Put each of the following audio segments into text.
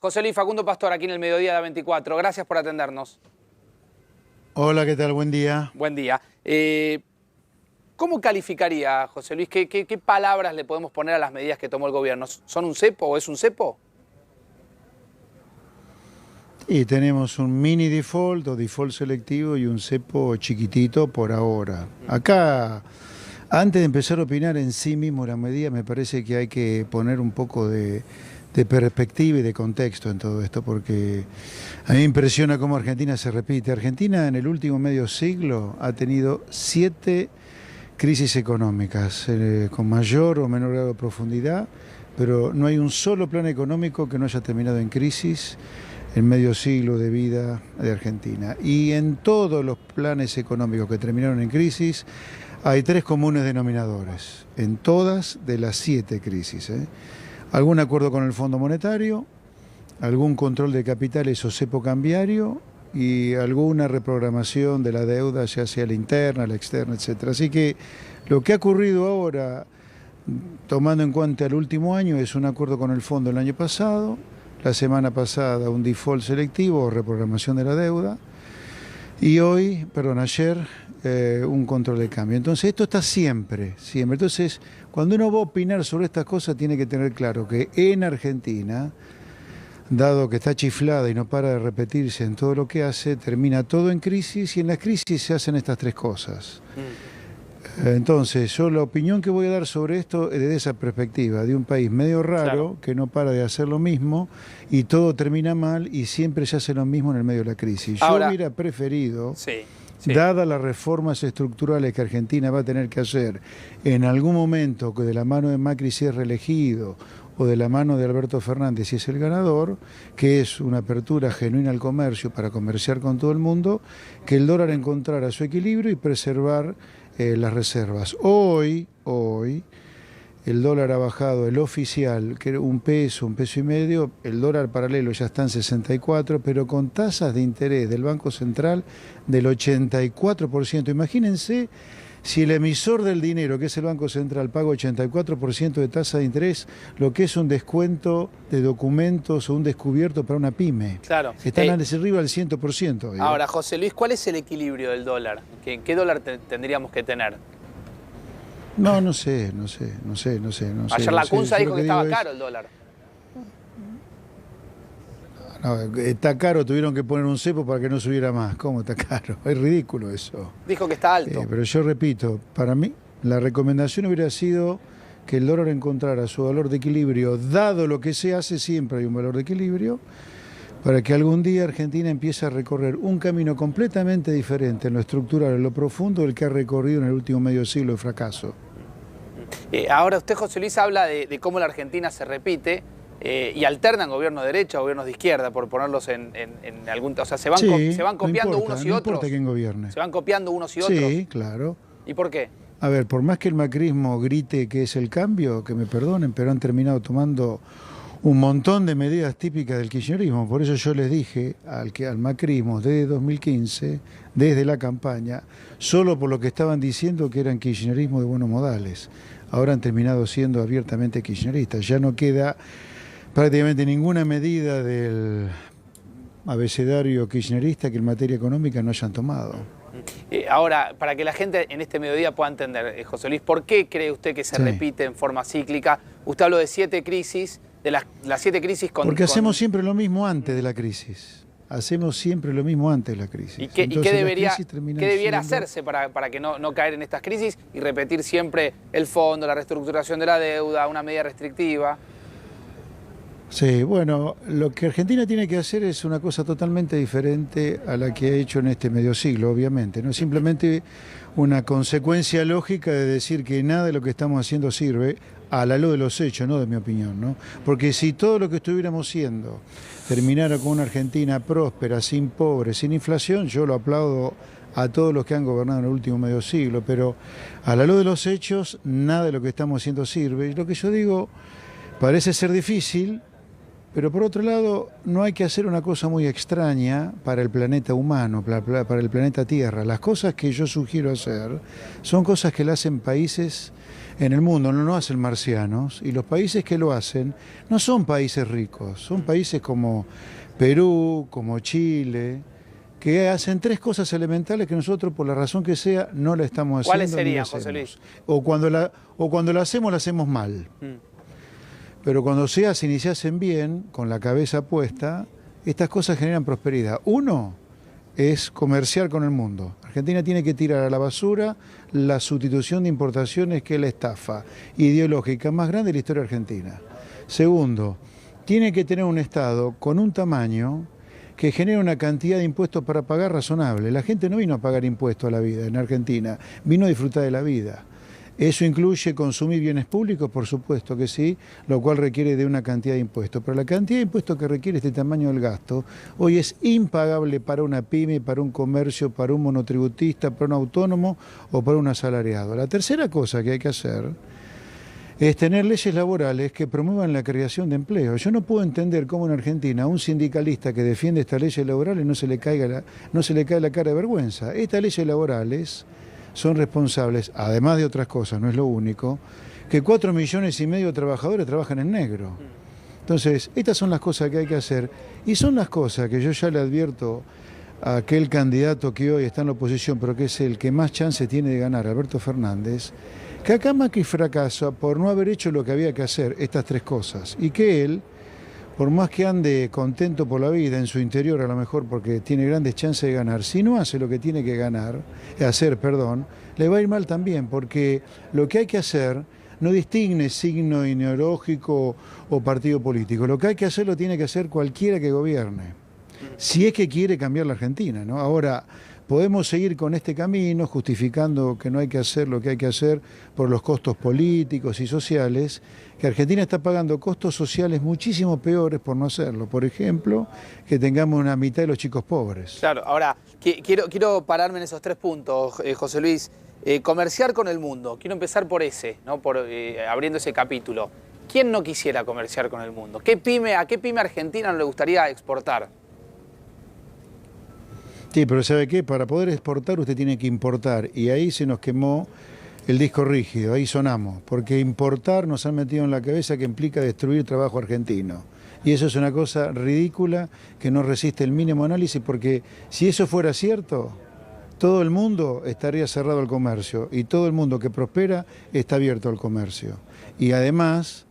José Luis Facundo Pastor, aquí en el Mediodía de A24. Gracias por atendernos. Hola, ¿qué tal? Buen día. Buen día. ¿Cómo calificaría, José Luis, qué palabras le podemos poner a las medidas que tomó el gobierno? ¿Son un cepo o es un cepo? Y tenemos un mini default o default selectivo y un cepo chiquitito por ahora. Acá, antes de empezar a opinar en sí mismo la medida, me parece que hay que poner un poco de perspectiva y de contexto en todo esto, porque a mí me impresiona cómo Argentina se repite. Argentina en el último medio siglo ha tenido 7 crisis económicas, con mayor o menor grado de profundidad, pero no hay un solo plan económico que no haya terminado en crisis en medio siglo de vida de Argentina. Y en todos los planes económicos que terminaron en crisis hay 3 comunes denominadores, en todas de las 7 crisis. Algún acuerdo con el Fondo Monetario, algún control de capitales o cepo cambiario y alguna reprogramación de la deuda, ya sea la interna, la externa, etc. Así que lo que ha ocurrido ahora, tomando en cuenta el último año, es un acuerdo con el Fondo el año pasado, la semana pasada un default selectivo o reprogramación de la deuda y ayer un control de cambio. Entonces esto está siempre. Entonces cuando uno va a opinar sobre estas cosas tiene que tener claro que en Argentina, dado que está chiflada y no para de repetirse en todo lo que hace, termina todo en crisis y en las crisis se hacen estas 3 cosas. Entonces, yo la opinión que voy a dar sobre esto es desde esa perspectiva, de un país medio raro, claro, que no para de hacer lo mismo y todo termina mal y siempre se hace lo mismo en el medio de la crisis. Yo hubiera preferido, dadas las reformas estructurales que Argentina va a tener que hacer en algún momento, que de la mano de Macri si es reelegido o de la mano de Alberto Fernández si es el ganador, que es una apertura genuina al comercio para comerciar con todo el mundo, que el dólar encontrara su equilibrio y preservar las reservas. Hoy, el dólar ha bajado, el oficial, que era un peso y medio, el dólar paralelo ya está en 64, pero con tasas de interés del Banco Central del 84%. Imagínense si el emisor del dinero, que es el Banco Central, paga 84% de tasa de interés, lo que es un descuento de documentos o un descubierto para una pyme. Claro. Están arriba del 100%. Ahora, José Luis, ¿cuál es el equilibrio del dólar? ¿Qué dólar tendríamos que tener? No sé. Ayer la Cunza dijo que estaba caro el dólar. No, está caro, tuvieron que poner un cepo para que no subiera más. ¿Cómo está caro? Es ridículo eso. Dijo que está alto. Pero yo repito, para mí la recomendación hubiera sido que el dólar encontrara su valor de equilibrio, dado lo que se hace, siempre hay un valor de equilibrio, para que algún día Argentina empiece a recorrer un camino completamente diferente en lo estructural, en lo profundo, del que ha recorrido en el último medio siglo de fracaso. Ahora usted, José Luis, habla de cómo la Argentina se repite y alternan gobiernos de derecha o gobiernos de izquierda, por ponerlos en algún... O sea, se van copiando unos y otros. No importa quién gobierne. Se van copiando unos y otros. Sí, claro. ¿Y por qué? A ver, por más que el macrismo grite que es el cambio, que me perdonen, pero han terminado tomando un montón de medidas típicas del kirchnerismo. Por eso yo les dije al macrismo desde 2015, desde la campaña, solo por lo que estaban diciendo que eran kirchnerismo de buenos modales. Ahora han terminado siendo abiertamente kirchneristas. Ya no queda prácticamente ninguna medida del abecedario kirchnerista que en materia económica no hayan tomado. Ahora, para que la gente en este mediodía pueda entender, José Luis, ¿por qué cree usted que se repite en forma cíclica? Usted habló de 7 crisis, de las 7 crisis con... Porque hacemos siempre lo mismo antes de la crisis. Hacemos siempre lo mismo antes de la crisis. ¿Y qué debiera hacerse para que no caer en estas crisis y repetir siempre el fondo, la reestructuración de la deuda, una medida restrictiva? Sí, bueno, lo que Argentina tiene que hacer es una cosa totalmente diferente a la que ha hecho en este medio siglo, obviamente. No es simplemente una consecuencia lógica de decir que nada de lo que estamos haciendo sirve, a la luz de los hechos, no de mi opinión, ¿no? Porque si todo lo que estuviéramos haciendo terminara con una Argentina próspera, sin pobres, sin inflación, yo lo aplaudo a todos los que han gobernado en el último medio siglo, pero a la luz de los hechos, nada de lo que estamos haciendo sirve. Y lo que yo digo parece ser difícil, Pero por otro lado, no hay que hacer una cosa muy extraña para el planeta humano, para el planeta Tierra. Las cosas que yo sugiero hacer son cosas que le hacen países en el mundo, no lo hacen marcianos, y los países que lo hacen no son países ricos, son países como Perú, como Chile, que hacen tres cosas elementales que nosotros, por la razón que sea, no la estamos haciendo. ¿Cuáles serían, José Luis? O cuando la hacemos mal. Pero cuando se hacen y se hacen bien, con la cabeza puesta, estas cosas generan prosperidad. Uno es comerciar con el mundo. Argentina tiene que tirar a la basura la sustitución de importaciones, que es la estafa ideológica más grande de la historia argentina. Segundo, tiene que tener un Estado con un tamaño que genere una cantidad de impuestos para pagar razonable. La gente no vino a pagar impuestos a la vida en Argentina, vino a disfrutar de la vida. ¿Eso incluye consumir bienes públicos? Por supuesto que sí, lo cual requiere de una cantidad de impuestos. Pero la cantidad de impuestos que requiere este tamaño del gasto hoy es impagable para una pyme, para un comercio, para un monotributista, para un autónomo o para un asalariado. La tercera cosa que hay que hacer es tener leyes laborales que promuevan la creación de empleo. Yo no puedo entender cómo en Argentina a un sindicalista que defiende estas leyes laborales no se le cae la cara de vergüenza. Estas leyes laborales son responsables, además de otras cosas, no es lo único, que 4,5 millones de trabajadores trabajan en negro. Entonces, estas son las cosas que hay que hacer y son las cosas que yo ya le advierto a aquel candidato que hoy está en la oposición, pero que es el que más chance tiene de ganar, Alberto Fernández, que acá Macri fracasa por no haber hecho lo que había que hacer, estas tres cosas, y que él, por más que ande contento por la vida en su interior, a lo mejor porque tiene grandes chances de ganar, si no hace lo que tiene que hacer, le va a ir mal también, porque lo que hay que hacer no distingue signo ideológico o partido político. Lo que hay que hacer lo tiene que hacer cualquiera que gobierne, si es que quiere cambiar la Argentina, ¿no? Ahora, podemos seguir con este camino justificando que no hay que hacer lo que hay que hacer por los costos políticos y sociales, que Argentina está pagando costos sociales muchísimo peores por no hacerlo. Por ejemplo, que tengamos una mitad de los chicos pobres. Claro, ahora, quiero pararme en esos 3 puntos, José Luis. Comerciar con el mundo. Quiero empezar por ese, ¿no? Abriendo ese capítulo. ¿Quién no quisiera comerciar con el mundo? ¿A qué pyme argentina no le gustaría exportar? Sí, pero ¿sabe qué? Para poder exportar usted tiene que importar, y ahí se nos quemó el disco rígido, ahí sonamos, porque importar nos han metido en la cabeza que implica destruir trabajo argentino. Y eso es una cosa ridícula que no resiste el mínimo análisis, porque si eso fuera cierto, todo el mundo estaría cerrado al comercio, y todo el mundo que prospera está abierto al comercio. Y además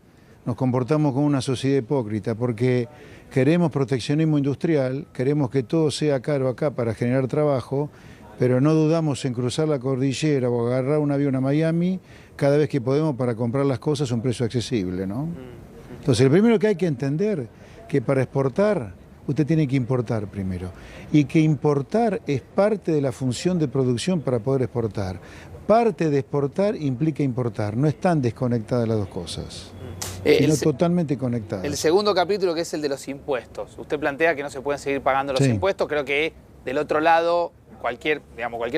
nos comportamos como una sociedad hipócrita, porque queremos proteccionismo industrial, queremos que todo sea caro acá para generar trabajo, pero no dudamos en cruzar la cordillera o agarrar un avión a Miami cada vez que podemos para comprar las cosas a un precio accesible, ¿no? Entonces, lo primero que hay que entender que para exportar, usted tiene que importar primero. Y que importar es parte de la función de producción para poder exportar. Parte de exportar implica importar, no están desconectadas las dos cosas. Sino totalmente conectadas. El segundo capítulo, que es el de los impuestos. Usted plantea que no se pueden seguir pagando los impuestos. Creo que del otro lado, cualquier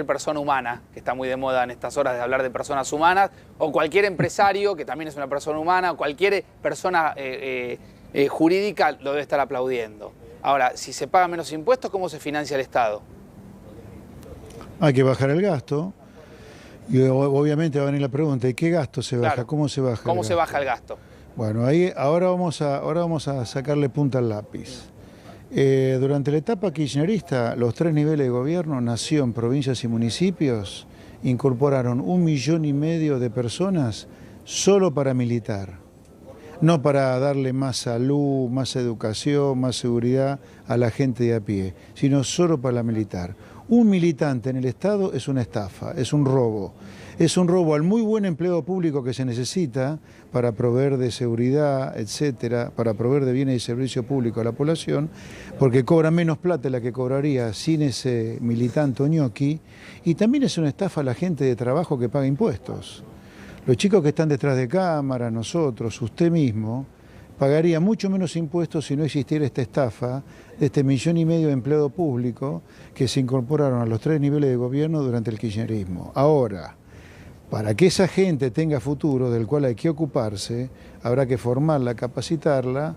persona humana, que está muy de moda en estas horas de hablar de personas humanas, o cualquier empresario, que también es una persona humana, o cualquier persona jurídica lo debe estar aplaudiendo. Ahora, si se pagan menos impuestos, ¿cómo se financia el Estado? Hay que bajar el gasto. Y obviamente va a venir la pregunta, ¿y qué gasto se baja? Claro. ¿Cómo se baja? ¿Cómo se baja el gasto? Bueno, ahora vamos a sacarle punta al lápiz. Durante la etapa kirchnerista, los 3 niveles de gobierno, nación, provincias y municipios, incorporaron 1,5 millones de personas solo para militar. No para darle más salud, más educación, más seguridad a la gente de a pie, sino solo para la militar. Un militante en el Estado es una estafa, es un robo. Es un robo al muy buen empleo público que se necesita para proveer de seguridad, etcétera, para proveer de bienes y servicios públicos a la población, porque cobra menos plata de la que cobraría sin ese militante o ñoqui, y también es una estafa a la gente de trabajo que paga impuestos. Los chicos que están detrás de cámara, nosotros, usted mismo, pagaría mucho menos impuestos si no existiera esta estafa de este 1,5 millones de empleados públicos que se incorporaron a los 3 niveles de gobierno durante el kirchnerismo. Ahora, para que esa gente tenga futuro, del cual hay que ocuparse, habrá que formarla, capacitarla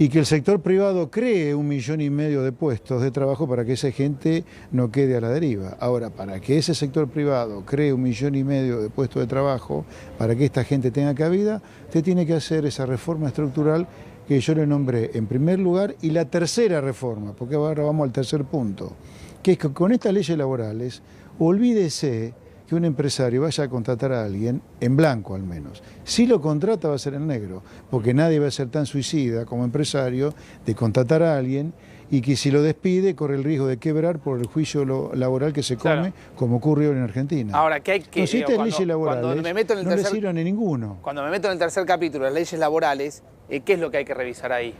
y que el sector privado cree 1,5 millones de puestos de trabajo para que esa gente no quede a la deriva. Ahora, para que ese sector privado cree 1,5 millones de puestos de trabajo, para que esta gente tenga cabida, usted tiene que hacer esa reforma estructural que yo le nombré en primer lugar, y la tercera reforma, porque ahora vamos al tercer punto, que es que con estas leyes laborales, olvídese que un empresario vaya a contratar a alguien, en blanco al menos. Si lo contrata va a ser en negro, porque nadie va a ser tan suicida como empresario de contratar a alguien y que si lo despide corre el riesgo de quebrar por el juicio laboral que se come, como ocurrió en Argentina. Ahora, que hay que... Entonces, estas leyes laborales no le sirven a ninguno. Cuando me meto en el tercer capítulo, las leyes laborales, ¿qué es lo que hay que revisar ahí?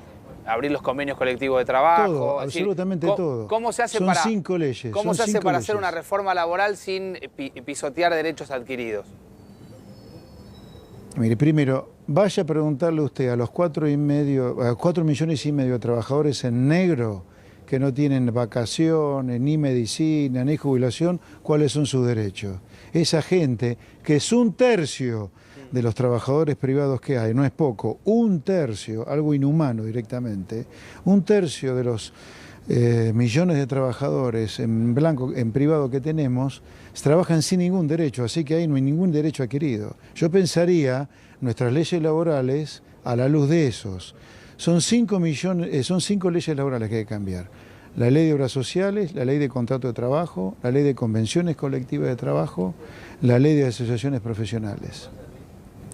Abrir los convenios colectivos de trabajo. Todo, absolutamente todo. ¿Cómo se hace Son 5 leyes. ¿Cómo se hace para hacer una reforma laboral sin pisotear derechos adquiridos? Mire, primero, vaya a preguntarle usted a los 4,5 millones de trabajadores en negro que no tienen vacaciones, ni medicina, ni jubilación, cuáles son sus derechos. Esa gente, que es 1/3 de los trabajadores privados que hay, no es poco, 1/3, algo inhumano directamente, 1/3 de los millones de trabajadores en blanco, en privado que tenemos, trabajan sin ningún derecho, así que ahí no hay ningún derecho adquirido. Yo pensaría nuestras leyes laborales a la luz de esos. Son 5 leyes laborales que hay que cambiar. La ley de obras sociales, la ley de contrato de trabajo, la ley de convenciones colectivas de trabajo, la ley de asociaciones profesionales.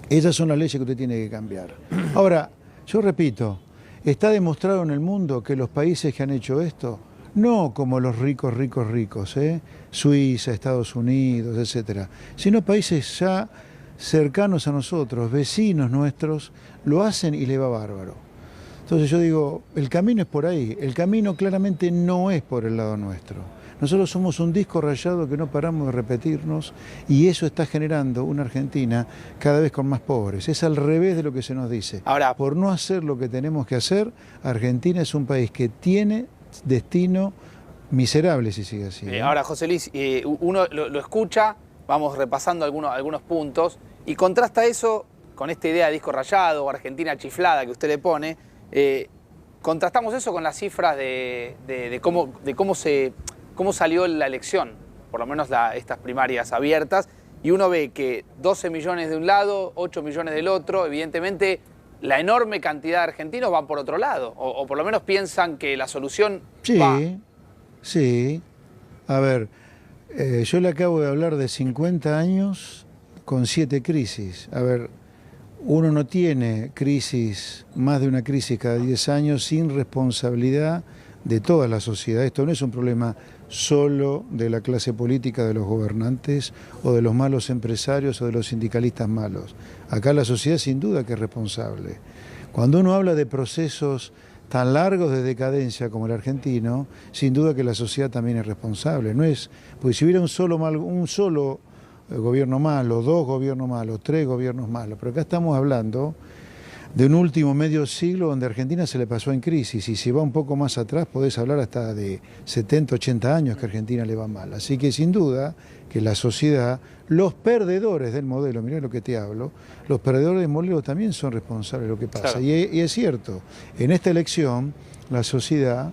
Esas son las leyes que usted tiene que cambiar. Ahora, yo repito, está demostrado en el mundo que los países que han hecho esto, no como los ricos, Suiza, Estados Unidos, etcétera, sino países ya cercanos a nosotros, vecinos nuestros, lo hacen y le va bárbaro. Entonces yo digo, el camino es por ahí, el camino claramente no es por el lado nuestro. Nosotros somos un disco rayado que no paramos de repetirnos y eso está generando una Argentina cada vez con más pobres. Es al revés de lo que se nos dice. Ahora, por no hacer lo que tenemos que hacer, Argentina es un país que tiene destino miserable si sigue así. Ahora, José Luis, uno lo escucha, vamos repasando algunos puntos y contrasta eso con esta idea de disco rayado o Argentina chiflada que usted le pone. Contrastamos eso con las cifras de cómo salió la elección, por lo menos estas primarias abiertas, y uno ve que 12 millones de un lado, 8 millones del otro, evidentemente la enorme cantidad de argentinos van por otro lado, o por lo menos piensan que la solución va. Sí. A ver, yo le acabo de hablar de 50 años con 7 crisis. A ver, uno no tiene más de una crisis cada 10 años sin responsabilidad de toda la sociedad. Esto no es un problema solo de la clase política, de los gobernantes o de los malos empresarios o de los sindicalistas malos. Acá la sociedad sin duda que es responsable. Cuando uno habla de procesos tan largos de decadencia como el argentino, sin duda que la sociedad también es responsable. No es, porque si hubiera un solo gobierno malo, 2 gobiernos malos, 3 gobiernos malos, pero acá estamos hablando de un último medio siglo donde Argentina se le pasó en crisis, y si va un poco más atrás podés hablar hasta de 70, 80 años que a Argentina le va mal. Así que sin duda que la sociedad, los perdedores del modelo, mirá lo que te hablo, los perdedores del modelo también son responsables de lo que pasa. Claro. Y es cierto, en esta elección la sociedad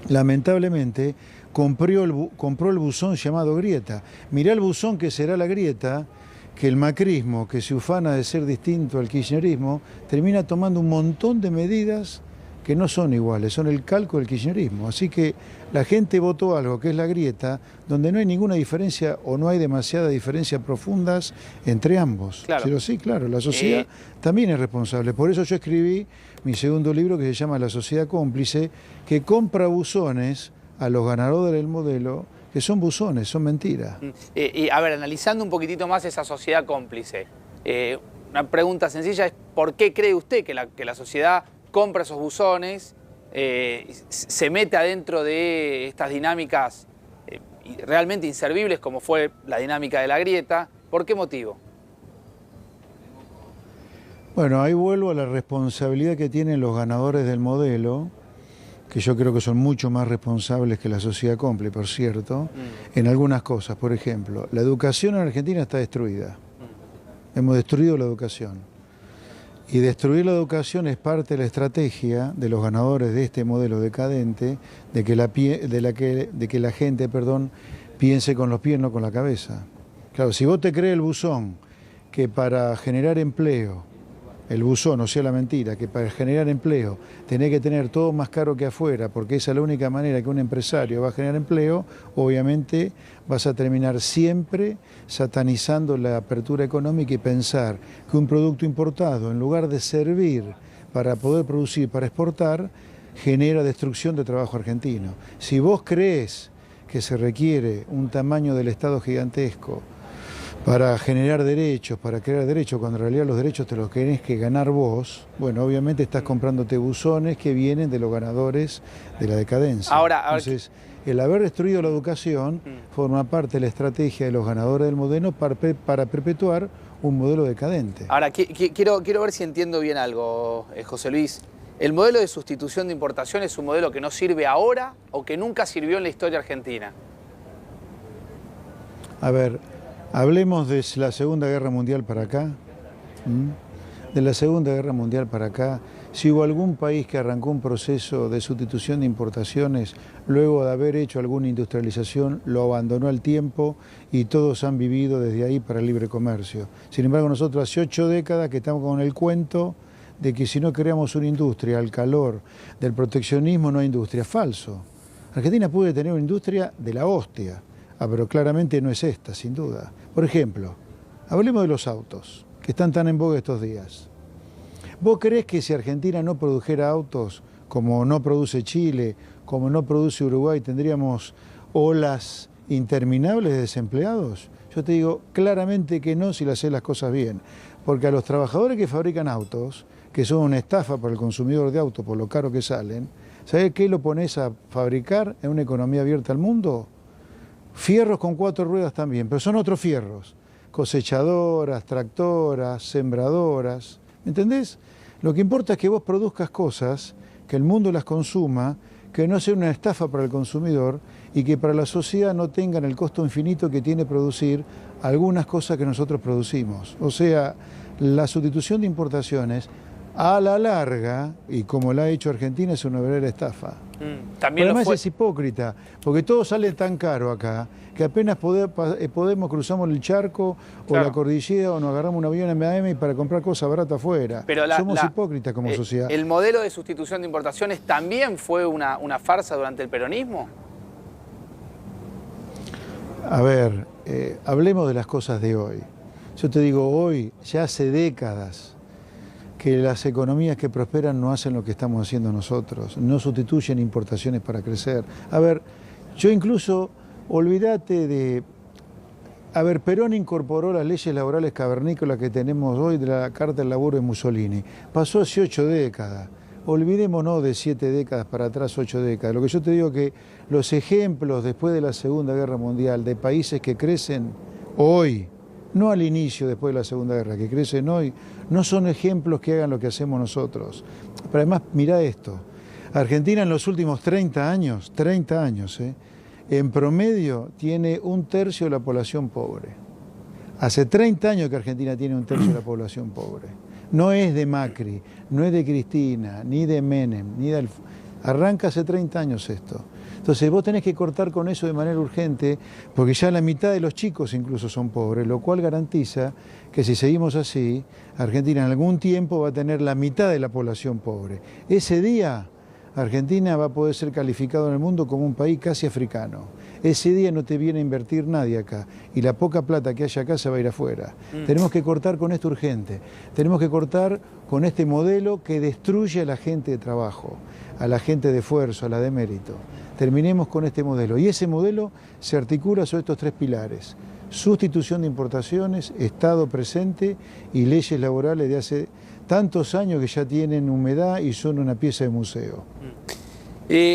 lamentablemente compró el buzón llamado grieta. Mirá el buzón que será la grieta, que el macrismo, que se ufana de ser distinto al kirchnerismo, termina tomando un montón de medidas que no son iguales, son el calco del kirchnerismo. Así que la gente votó algo que es la grieta, donde no hay ninguna diferencia o no hay demasiadas diferencias profundas entre ambos. Claro. Pero sí, claro, la sociedad también es responsable. Por eso yo escribí mi segundo libro que se llama La sociedad cómplice, que compra buzones a los ganadores del modelo, que son buzones, son mentiras. A ver, analizando un poquitito más esa sociedad cómplice, una pregunta sencilla es, ¿por qué cree usted que la sociedad compra esos buzones, se mete adentro de estas dinámicas realmente inservibles como fue la dinámica de la grieta? ¿Por qué motivo? Bueno, ahí vuelvo a la responsabilidad que tienen los ganadores del modelo, que yo creo que son mucho más responsables que la sociedad cómplice, por cierto, en algunas cosas. Por ejemplo, la educación en Argentina está destruida. Hemos destruido la educación. Y destruir la educación es parte de la estrategia de los ganadores de este modelo decadente, de que la gente, piense con los pies, no con la cabeza. Claro, si vos te crees el buzón, que para generar empleo, el buzón, o sea la mentira, que para generar empleo tenés que tener todo más caro que afuera, porque esa es la única manera que un empresario va a generar empleo, obviamente vas a terminar siempre satanizando la apertura económica y pensar que un producto importado, en lugar de servir para poder producir, para exportar, genera destrucción de trabajo argentino. Si vos crees que se requiere un tamaño del Estado gigantesco para generar derechos, para crear derechos, cuando en realidad los derechos te los tenés que ganar vos, bueno, obviamente estás comprándote buzones que vienen de los ganadores de la decadencia. Entonces, el haber destruido la educación forma parte de la estrategia de los ganadores del modelo para perpetuar un modelo decadente. Ahora, quiero ver si entiendo bien algo, José Luis. ¿El modelo de sustitución de importación es un modelo que no sirve ahora o que nunca sirvió en la historia argentina? A ver, hablemos de la Segunda Guerra Mundial para acá. De la Segunda Guerra Mundial para acá, si hubo algún país que arrancó un proceso de sustitución de importaciones, luego de haber hecho alguna industrialización, lo abandonó al tiempo y todos han vivido desde ahí para el libre comercio. Sin embargo, nosotros hace 8 décadas que estamos con el cuento de que si no creamos una industria al calor del proteccionismo no hay industria. Falso. Argentina puede tener una industria de la hostia. Pero claramente no es esta, sin duda. Por ejemplo, hablemos de los autos, que están tan en boga estos días. ¿Vos creés que si Argentina no produjera autos, como no produce Chile, como no produce Uruguay, tendríamos olas interminables de desempleados? Yo te digo claramente que no si le haces las cosas bien. Porque a los trabajadores que fabrican autos, que son una estafa para el consumidor de autos por lo caro que salen, ¿sabés qué lo pones a fabricar en una economía abierta al mundo? Fierros con 4 ruedas también, pero son otros fierros. Cosechadoras, tractoras, sembradoras. ¿Me entendés? Lo que importa es que vos produzcas cosas, que el mundo las consuma, que no sea una estafa para el consumidor y que para la sociedad no tengan el costo infinito que tiene producir algunas cosas que nosotros producimos. O sea, la sustitución de importaciones a la larga, y como la ha hecho Argentina, es una verdadera estafa. También además es hipócrita, porque todo sale tan caro acá, que apenas cruzamos el charco o la cordillera o nos agarramos un avión en Miami para comprar cosas baratas afuera. Pero somos hipócritas como sociedad. ¿El modelo de sustitución de importaciones también fue una farsa durante el peronismo? A ver, hablemos de las cosas de hoy. Yo te digo, hoy, ya hace décadas, que las economías que prosperan no hacen lo que estamos haciendo nosotros, no sustituyen importaciones para crecer. A ver, yo incluso, olvídate de... A ver, Perón incorporó las leyes laborales cavernícolas que tenemos hoy de la Carta del Laburo de Mussolini. Pasó hace 8 décadas. Olvidémonos de 7 décadas para atrás, 8 décadas. Lo que yo te digo es que los ejemplos después de la Segunda Guerra Mundial de países que crecen hoy, no al inicio después de la Segunda Guerra, que crecen hoy, no son ejemplos que hagan lo que hacemos nosotros. Pero además, mirá esto, Argentina en los últimos 30 años, en promedio tiene 1/3 de la población pobre. Hace 30 años que Argentina tiene 1/3 de la población pobre. No es de Macri, no es de Cristina, ni de Menem, ni de... Arranca hace 30 años esto. Entonces vos tenés que cortar con eso de manera urgente, porque ya la mitad de los chicos incluso son pobres, lo cual garantiza que si seguimos así, Argentina en algún tiempo va a tener la mitad de la población pobre. Ese día Argentina va a poder ser calificado en el mundo como un país casi africano. Ese día no te viene a invertir nadie acá y la poca plata que haya acá se va a ir afuera. Tenemos que cortar con esto urgente, tenemos que cortar con este modelo que destruye a la gente de trabajo, a la gente de esfuerzo, a la de mérito. Terminemos con este modelo y ese modelo se articula sobre estos 3 pilares: sustitución de importaciones, Estado presente y leyes laborales de hace tantos años que ya tienen humedad y son una pieza de museo.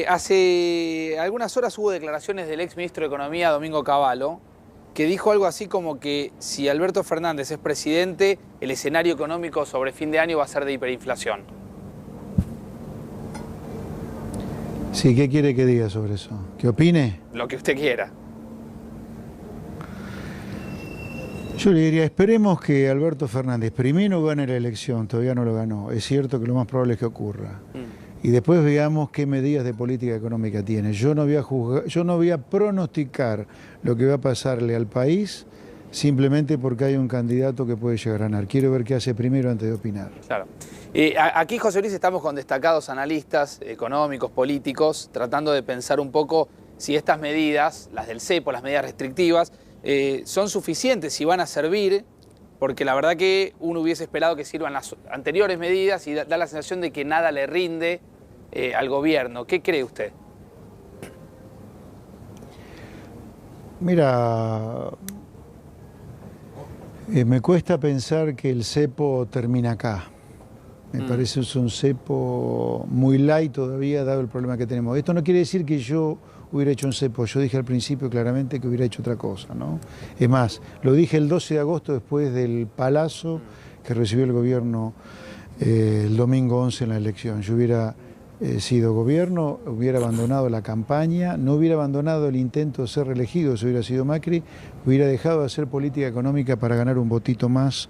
Hace algunas horas hubo declaraciones del ex ministro de Economía, Domingo Cavallo, que dijo algo así como que si Alberto Fernández es presidente, el escenario económico sobre fin de año va a ser de hiperinflación. Sí, ¿qué quiere que diga sobre eso? ¿Qué opine? Lo que usted quiera. Yo le diría, esperemos que Alberto Fernández primero gane la elección, todavía no lo ganó, es cierto que lo más probable es que ocurra. Y después veamos qué medidas de política económica tiene. Yo no voy a pronosticar lo que va a pasarle al país simplemente porque hay un candidato que puede llegar a ganar. Quiero ver qué hace primero antes de opinar. Claro. Aquí, José Luis, estamos con destacados analistas económicos, políticos, tratando de pensar un poco si estas medidas, las del cepo, las medidas restrictivas, son suficientes, si van a servir, porque la verdad que uno hubiese esperado que sirvan las anteriores medidas y da la sensación de que nada le rinde al gobierno. ¿Qué cree usted? Mira, me cuesta pensar que el cepo termina acá. Me parece que es un cepo muy light todavía, dado el problema que tenemos. Esto no quiere decir que yo hubiera hecho un cepo. Yo dije al principio claramente que hubiera hecho otra cosa, ¿no? Es más, lo dije el 12 de agosto después del palazo que recibió el gobierno el domingo 11 en la elección. Yo hubiera sido gobierno, hubiera abandonado la campaña, no hubiera abandonado el intento de ser reelegido, si hubiera sido Macri, hubiera dejado de hacer política económica para ganar un votito más,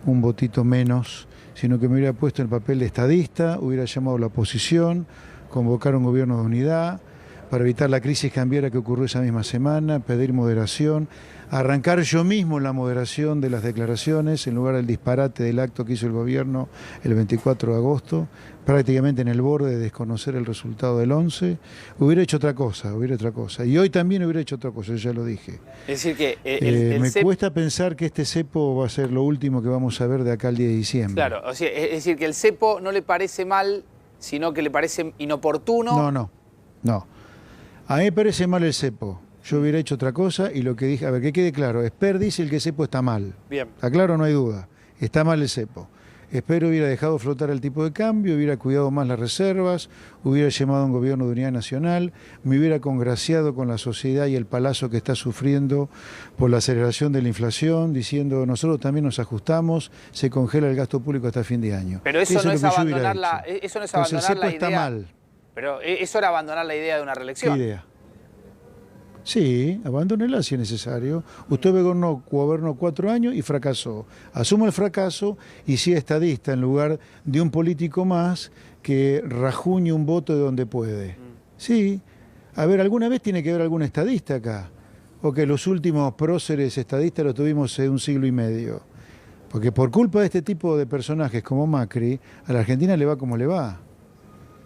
un votito menos, sino que me hubiera puesto en el papel de estadista, hubiera llamado a la oposición, convocar un gobierno de unidad, para evitar la crisis cambiaria que ocurrió esa misma semana, pedir moderación, arrancar yo mismo la moderación de las declaraciones en lugar del disparate del acto que hizo el gobierno el 24 de agosto, prácticamente en el borde de desconocer el resultado del 11, hubiera hecho otra cosa. Y hoy también hubiera hecho otra cosa, ya lo dije. Es decir que me cuesta pensar que este cepo va a ser lo último que vamos a ver de acá al 10 de diciembre. Claro, o sea, es decir que el cepo no le parece mal, sino que le parece inoportuno. No. A mí me parece mal el cepo. Yo hubiera hecho otra cosa y lo que dije, a ver, que quede claro, Esper dice el que el cepo está mal. Bien. ¿Está claro? No hay duda. Está mal el cepo. Esper hubiera dejado flotar el tipo de cambio, hubiera cuidado más las reservas, hubiera llamado a un gobierno de unidad nacional, me hubiera congraciado con la sociedad y el palazo que está sufriendo por la aceleración de la inflación, diciendo nosotros también nos ajustamos, se congela el gasto público hasta fin de año. Pero eso no es abandonar la idea. Entonces, el cepo está mal. Pero eso era abandonar la idea de una reelección. ¿Qué idea? Sí, abandónela si es necesario. Usted gobernó 4 años y fracasó. Asuma el fracaso y sea estadista en lugar de un político más que rajuñe un voto de donde puede. Sí. A ver, ¿alguna vez tiene que haber algún estadista acá? O que los últimos próceres estadistas los tuvimos hace 1 siglo y medio. Porque por culpa de este tipo de personajes como Macri, a la Argentina le va como le va.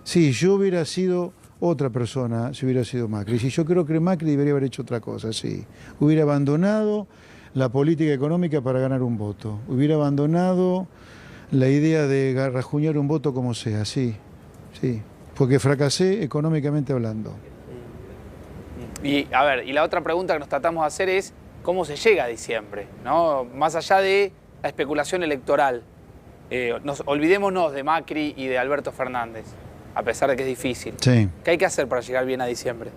Sí, yo hubiera sido otra persona si hubiera sido Macri. Si yo creo que Macri debería haber hecho otra cosa, sí. Hubiera abandonado la política económica para ganar un voto. Hubiera abandonado la idea de rajuñar un voto como sea, sí. Porque fracasé económicamente hablando. Y a ver, y la otra pregunta que nos tratamos de hacer es ¿cómo se llega a diciembre? ¿No? Más allá de la especulación electoral. Olvidémonos de Macri y de Alberto Fernández, a pesar de que es difícil. Sí. ¿Qué hay que hacer para llegar bien a diciembre?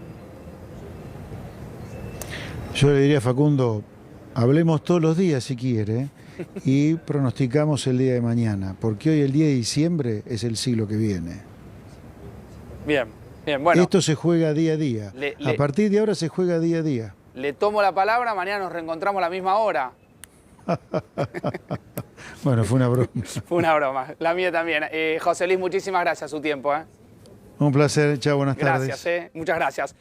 Yo le diría a Facundo, hablemos todos los días si quiere y pronosticamos el día de mañana, porque hoy el 10 de diciembre es el siglo que viene. Bien, bueno. Esto se juega día a día. A partir de ahora se juega día a día. Le tomo la palabra, mañana nos reencontramos a la misma hora. Bueno, fue una broma. Fue una broma, la mía también. José Luis, muchísimas gracias, su tiempo. Un placer, chao, buenas tardes. Gracias, muchas gracias.